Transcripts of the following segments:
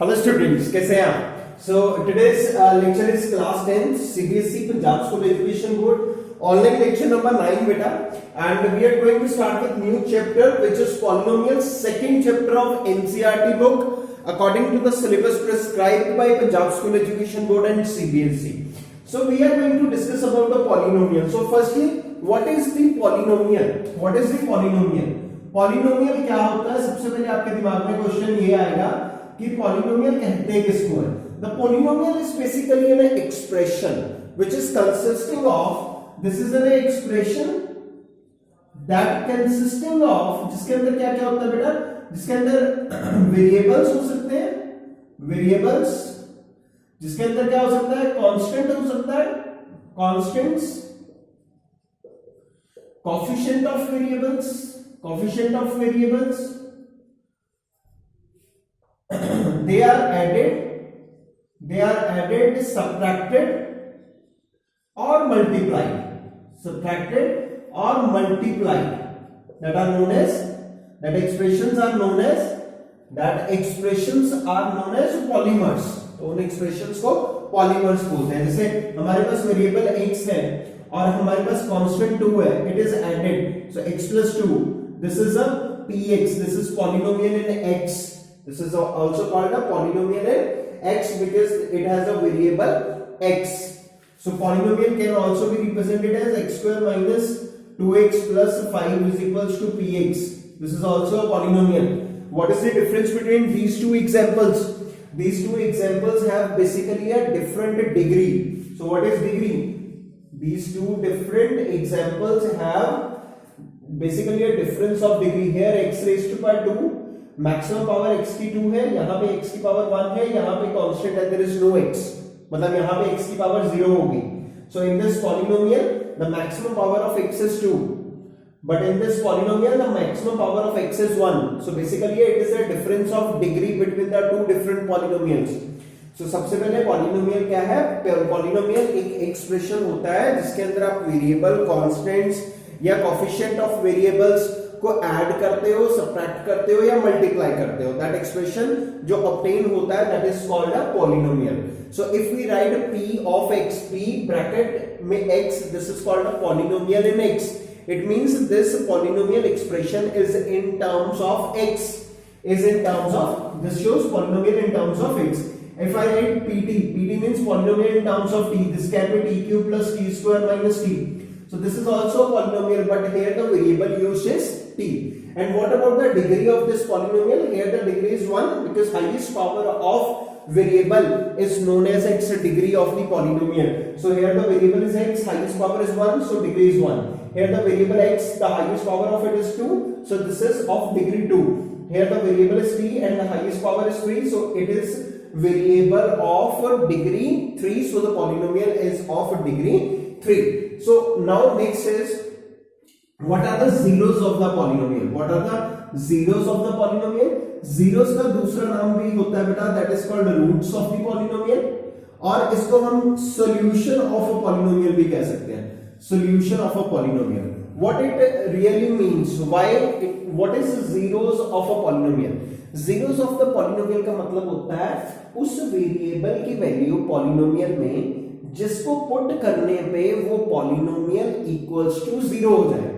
Hello students, कैसे हैं आप? So today's lecture is class 10 CBSE Punjab school education board online lecture number 9 बेटा, and we are going to start with new chapter which is polynomials, second chapter of NCERT book according to the syllabus prescribed by Punjab School Education Board and CBSE. So we are going to discuss about the polynomial. So firstly, what is the polynomial? What is the polynomial? Polynomial क्या होता है? सबसे पहले आपके दिमाग में question ये आएगा कि पॉलिनोमियल कहते हैं किसको है? The polynomial is basically an expression which is consisting of, this is an expression that consisting of, जिसके अंदर क्या क्या होता है बेटा? जिसके अंदर वेरिएबल्स हो सकते हैं, वेरिएबल्स, जिसके अंदर क्या हो सकता है? कांस्टेंट हो सकता है, constants, coefficient of variables, coefficient of variables, they are added, subtracted or multiplied, that are known as, that expressions are known as polymers. तो उन expressions को polymers बोलते हैं. जैसे हमारे पास वेरिएबल x है और हमारे पास कांस्टेंट 2 है, it is added, so x plus 2, this is a px, this is polynomial in x. This is also called a polynomial in x because it has a variable x. So polynomial can also be represented as x square minus 2x plus 5 is equals to px. This is also a polynomial. What is the difference between these two examples? These two examples have basically a different degree. So what is degree? These two different examples have basically a difference of degree. Here x raised to power 2, maximum power x की 2 है, यहाँ पे x की power 1 है, यहाँ पे constant है, there is no x, मतलब यहाँ पे x की पावर 0 होगी. So in this polynomial the maximum power of x is 2, but in this polynomial the maximum power of x is 1. So basically it is a difference of degree between the two different polynomials. So सबसे पहले polynomial क्या है? Polynomial एक expression होता है जिसके अंदर आप वेरिएबल, कांस्टेंट्स या कोएफिशिएंट ऑफ वेरिएबल्स को ऐड करते हो, सबट्रैक्ट करते हो या मल्टीप्लाई करते हो. दैट एक्सप्रेशन जो ऑब्टेन होता है that is called a polynomial. So if we write p of x, p bracket में x, this is called a polynomial in x. It means this polynomial expression is in terms of x, is in terms of, this shows polynomial in terms of x. If I write pt means polynomial in terms of t, this can be t cube plus t square minus t. So this is also a polynomial, but here the variable used is t. And what about the degree of this polynomial? Here the degree is 1 because highest power of variable is known as its degree of the polynomial. So here the variable is x, highest power is 1, so degree is 1. Here the variable x, the highest power of it is 2, so this is of degree 2. Here the variable is t and the highest power is 3, so it is variable of degree 3, so the polynomial is of degree 3. So now next is, what are the zeros of the polynomial? What are the zeros of the polynomial? Zeros का दूसरा नाम भी होता है बेटा, that is called roots of the polynomial, और इसको हम solution of a polynomial भी कह सकते हैं. Solution of a polynomial. What it really means? Why? What is zeros of a polynomial? Zeros of the polynomial का मतलब होता है उस वेरिएबल की वैल्यू पॉलिनोमियल में जिसको पुट करने पे वो पॉलिनोमियल इक्वल्स टू 0 हो जाए.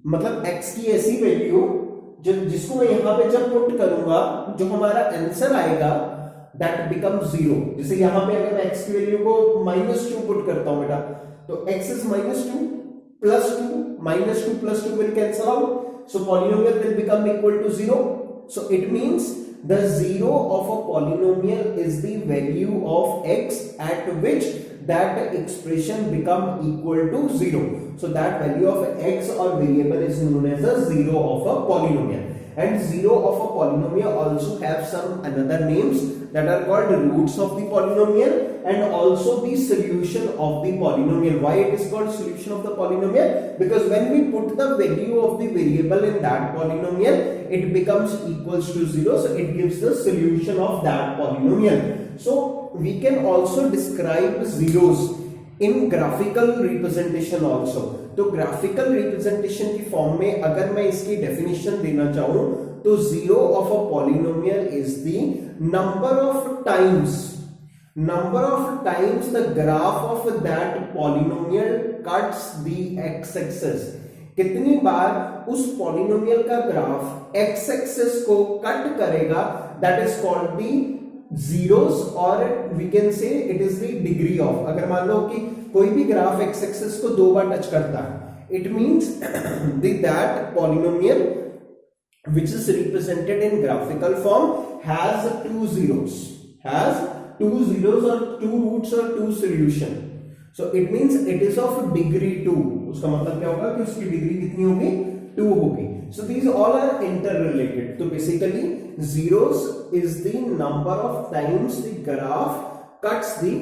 मतलब x की ऐसी वैल्यू जिसको मैं यहां पे जब पुट करूंगा जो हमारा आंसर आएगा दैट बिकम 0. जैसे यहां पे अगर मैं x की वैल्यू को -2 पुट करता हूं बेटा, तो x is -2 plus 2, -2 plus 2 will cancel out, so polynomial will become equal to 0. So it means the zero of a polynomial is the value of x at which that expression become equal to 0. So that value of x or variable is known as the zero of a polynomial. And zero of a polynomial also have some another names that are called roots of the polynomial and also the solution of the polynomial. Why it is called solution of the polynomial? Because when we put the value of the variable in that polynomial, it becomes equals to 0, so it gives the solution of that polynomial. So we can also describe zeros in graphical representation also. तो graphical representation की form में अगर मैं इसकी definition देना चाहूं तो zero of a polynomial is the number of times the graph of that polynomial cuts the x axis. कितनी बार उस पॉलिनोमियल का ग्राफ x एक्सिस को कट करेगा, that is called the zeros, और we can say it is the degree of. अगर मान लो कि कोई भी ग्राफ x एक्सिस को 2 बार टच करता है, it means that polynomial which is represented in graphical form has two zeros or two roots or two solution. So it means it is of degree 2. उसका मतलब क्या होगा कि उसकी डिग्री कितनी होगी, 2 होगी. So these all are interrelated. तो basically zeros is the number of times the graph cuts the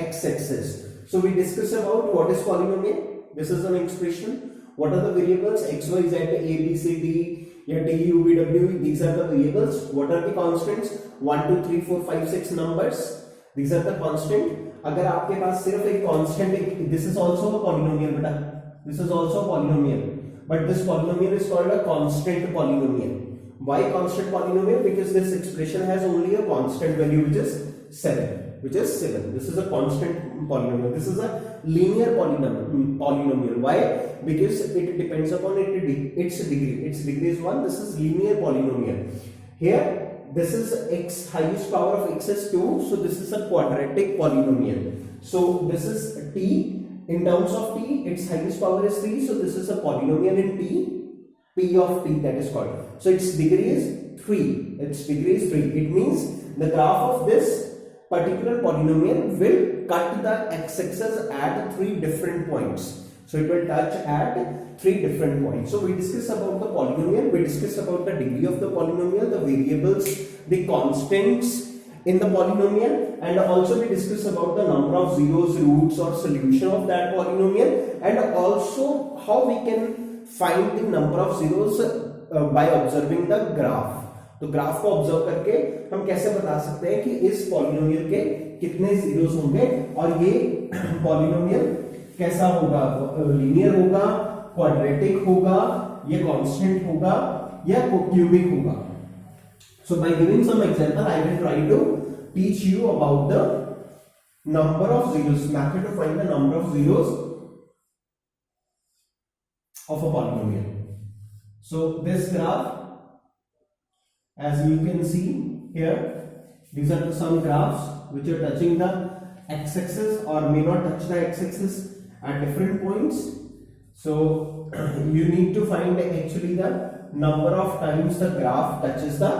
x-axis. So we discuss about what is polynomial. This is an expression. What are the variables? X, Y, Z, A, B, C, D, या D, U, V, W. These are the variables. What are the constants? 1, 2, 3, 4, 5, 6 numbers. These are the constant. अगर आपके पास सिर्फ एक constant, this is also a polynomial बेटा, this is also a polynomial, but this polynomial is called a constant polynomial. Why constant polynomial? Because this expression has only a constant value which is 7. This is a constant polynomial. This is a linear polynomial. Why? Because it depends upon its degree. Its degree is 1. This is linear polynomial. Here this is x, highest power of x is 2, so this is a quadratic polynomial. So this is t, in terms of t, its highest power is 3, so this is a polynomial in t, p of t, that is called. So its degree is 3. It means the graph of this particular polynomial will cut the x-axis at 3 different points. So it will touch at 3 different points. So we discuss about the polynomial, we discuss about the degree of the polynomial, the variables, the constants in the polynomial, and also we discuss about the number of zeros, roots or solution of that polynomial, and also how we can find the number of zeros by observing the graph. तो graph को observe करके हम कैसे बता सकते हैं कि इस पॉलिनोमियल के कितने जीरोस होंगे, और ये पॉलिनोमियल कैसा होगा, लीनियर होगा, क्वाड्रेटिक होगा, ये कांस्टेंट होगा या क्यूबिक होगा. So by giving some example I will try to teach you about the number of zeros, method to find the number of zeros of a polynomial. So this graph, as you can see here, these are some graphs which are touching the x-axis or may not touch the x-axis at different points. So you need to find actually the number of times the graph touches the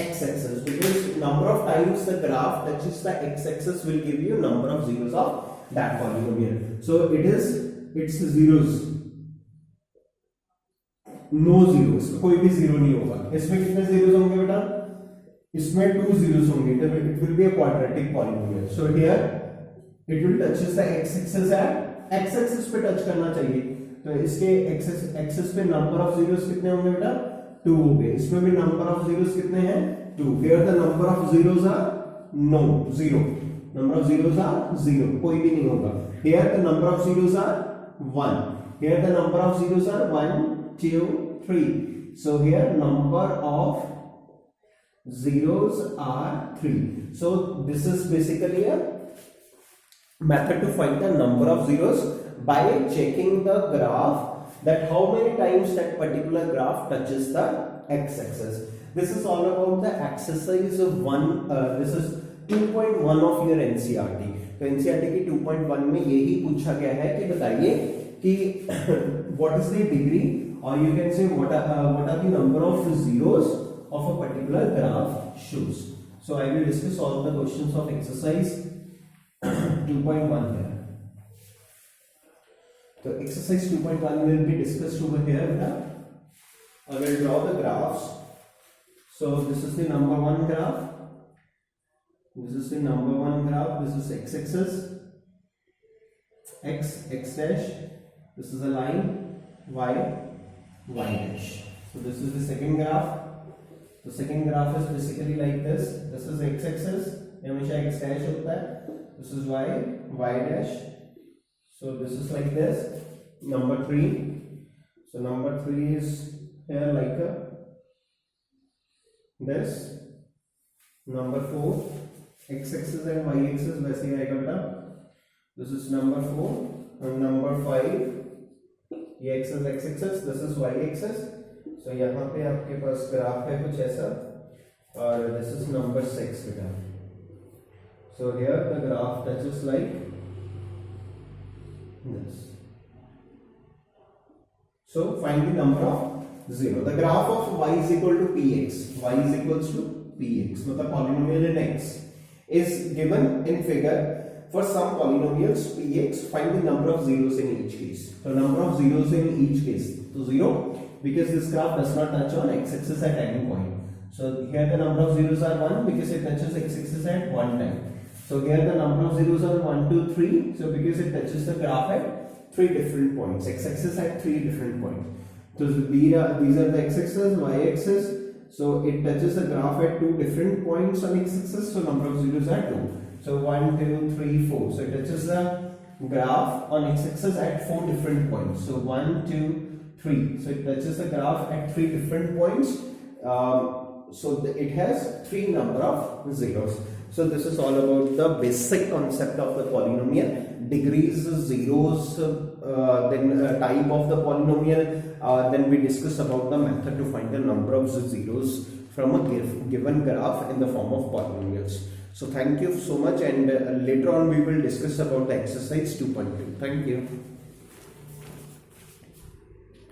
x-axis, because number of times the graph touches the x-axis will give you number of zeros of that polynomial. So it's zeros, no zeros, कोई भी zero नहीं होगा. इसमें कितने zeros होंगे बेटा? इसमें 2 zeros होंगे. It will be a quadratic polynomial. So here it will touches the x axis at x axis पे टच करना चाहिए. तो इसके एक्सिस पे नंबर ऑफ जीरोस कितने होंगे बेटा? 2 होंगे. इसमें भी नंबर ऑफ जीरोस कितने हैं? 2. Here the number of zeros are no, 0. Number of zeros are 0, कोई भी नहीं होगा. Here the number of zeros are 1. Here the number of zeros are 1, 2, 3. So here number of zeros are 3. So this is basically a method to find the number of zeros by checking the graph, that how many times that particular graph touches the x-axis. This is all about the exercise of this is 2.1 of your NCERT. तो NCERT की 2.1 में यही पूछा गया है कि बताइए कि what is the degree, or you can say what are the number of zeros of a particular graph shows. So I will discuss all the questions of exercise 2.1 here. So exercise 2.1 will be discussed over here. I will draw the graphs. So this is the number 1 graph. This is the number 1 graph. This is x-axis, x dash. This is a line, y dash. So this is the second graph. The second graph is basically like this. This is x-axis, हमेशा x dash होता है. This is y dash. So this is like this. Number 3. So number 3 is here like a this number 4 x-axis and y-axis वैसे ही आएगा बेटा. This is number 4 and number 5 ये x-axis, this is y-axis. So यहाँ पे आपके पास graph है कुछ ऐसा और this is number 6 बेटा. So here the graph touches like this. So find the number of 0. The graph of y is equal to px. Y is equals to px. मतलब polynomial in x is given in figure. For some polynomials px, find the number of zeros in each case. So number of zeros in each case. So 0 because this graph does not touch on x-axis at any point. So here the number of zeros are 1 because it touches x-axis at one time. So here the number of zeros are 1, 2, 3. So because it touches the graph at 3 different points, x-axis at 3 different points. So these are the x-axis, y-axis. So it touches the graph at 2 different points on x-axis. So number of zeros are 2. So 1, 2, 3, 4. So it touches the graph on x-axis at 4 different points. So 1, 2, 3. So it touches the graph at 3 different points. So it has 3 number of zeros. So this is all about the basic concept of the polynomial. Degrees, zeros, then type of the polynomial. Then we discuss about the method to find the number of zeros from a given graph in the form of polynomials. So thank you so much, and later on we will discuss about the exercise 2.2. Thank you.